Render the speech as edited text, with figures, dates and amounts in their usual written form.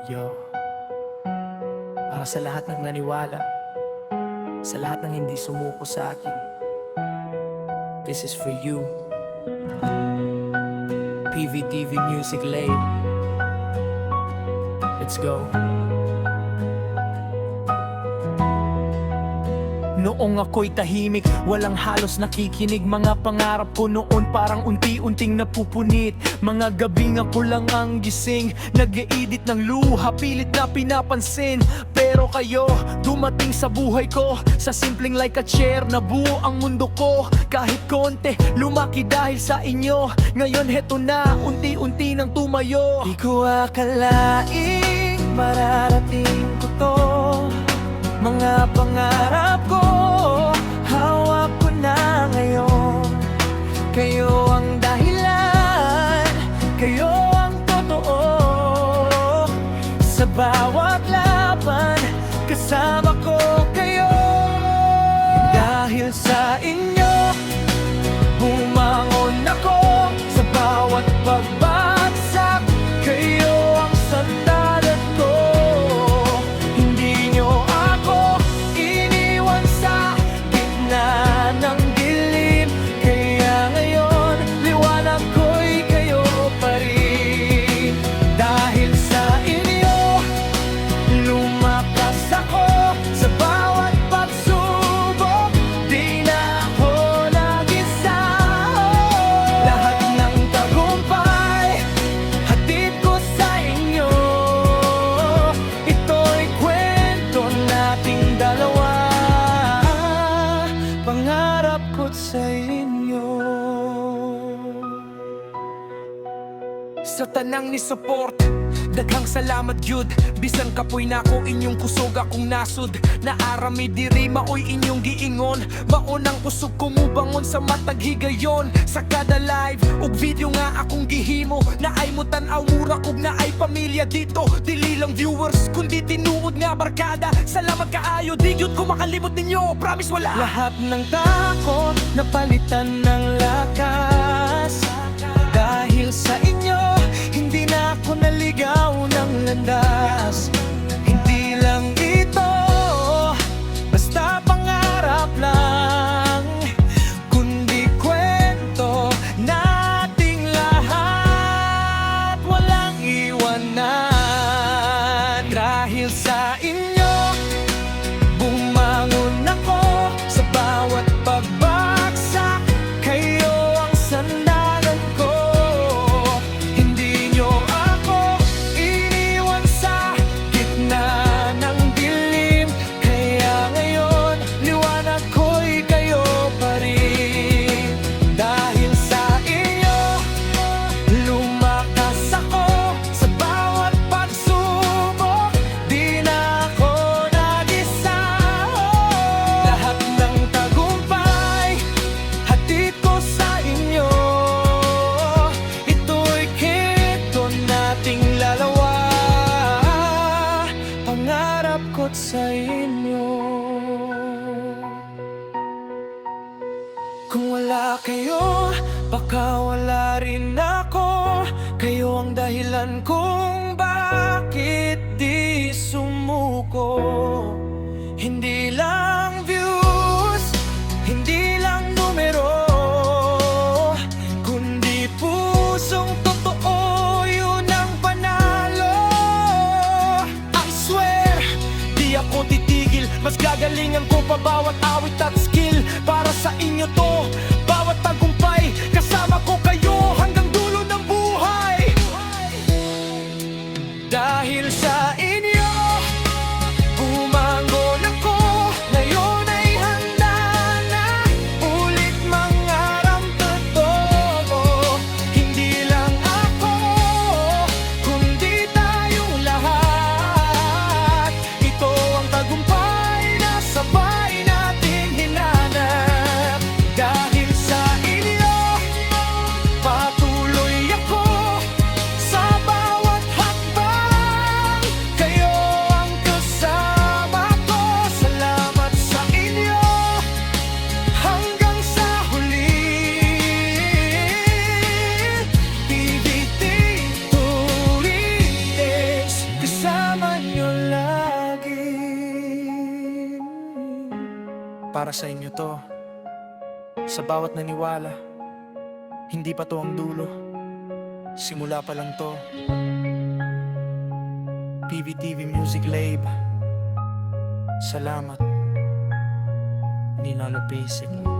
Yo, para sa lahat ng naniwala, sa lahat ng hindi sumuko sa akin, this is for you. PVTV Music Lane. Let's go. Noong ako'y tahimik, walang halos nakikinig. Mga pangarap ko noon parang unti-unting napupunit. Mga gabing ako lang ang gising, nag-e-edit ng luha, pilit na pinapansin. Pero kayo, dumating sa buhay ko, sa simpleng like a chair, nabuo ang mundo ko. Kahit konti, lumaki dahil sa inyo. Ngayon heto na, unti-unti nang tumayo. Di ko akalaing mararating ko to. Mga pangarap ko, hawak ko na ngayon. Kayo ang dahilan, kayo ang totoo. Sa bawat laban, kasama ko kayo. Dahil sa inyo, bumangon ako. Sa bawat pagbagsak, kayo ang sandalan ko. Hindi nyo ako iniwan sa gitna ng dilim. Kaya ngayon, liwanag ko'y kayo pa rin. Dahil sa inyo, lumakas ako. Sa bawat pagsubok, di na ako nag-isa. Lahat ng tagumpay, hatid ko sa inyo. Ito'y kwento nating dalawa. Pangarap ko sa inyo. Sa tanang ni support, daghang salamat yun. Bisan kapoy na ko inyong kusog akong nasud. Naarami diri maoy inyong giingon. Maunang kusog ko mubangon sa matag higayon. Sa kada live ug video nga akong gihimo, na ay mutan-aw mura kog na ay pamilya dito. Dili lang viewers kundi tinuod nga barkada. Salamat kaayo, di gyud ko makalimot ninyo, promise wala. Lahat ng takot napalitan ng lakas. Dahil sa inyo, hindi na ako naligaw ng landas. Hindi lang ito basta pangarap lang, kundi kwento nating lahat. Walang iwanan. Dahil sa inyo, bumangon ako. Sa bawat pagbagsak, kayo ang sandalan ko. Hindi nyo ako iniwan sa gitna ng dilim. Kaya ngayon, liwanag ko'y kayo pa rin. Dahil sa inyo, lumakas ako. Sa bawat pagsubok, di na ako nag-isa. Lahat ng tagumpay, hatid ko sa inyo. Ito'y kwento nating lalawa. Pangarap ko't sa inyo. Kung wala kayo, baka wala rin ako. Kayo ang dahilan kung bakit di sumuko. Hindi lang views, hindi lang numero, kundi pusong totoo, yun ang panalo. I swear, di ako titigil. Mas gagalingan ko pa bawat awit at skill. Para sa inyo to, bawat tagumpay, kasama ko kayo hanggang dulo ng buhay. Dahil sa inyo, bumangon ako. Ngayon ay handa na ulit mangarap totoo. Hindi lang ako, kundi tayong lahat. Ito ang tagumpay na sabay nating hinanap. Dahil Para sa inyo to. Sa bawat naniwala, hindi pa to ang dulo. Simula pa lang to. PVTV Music Lab. Salamat. Ninalo Basic.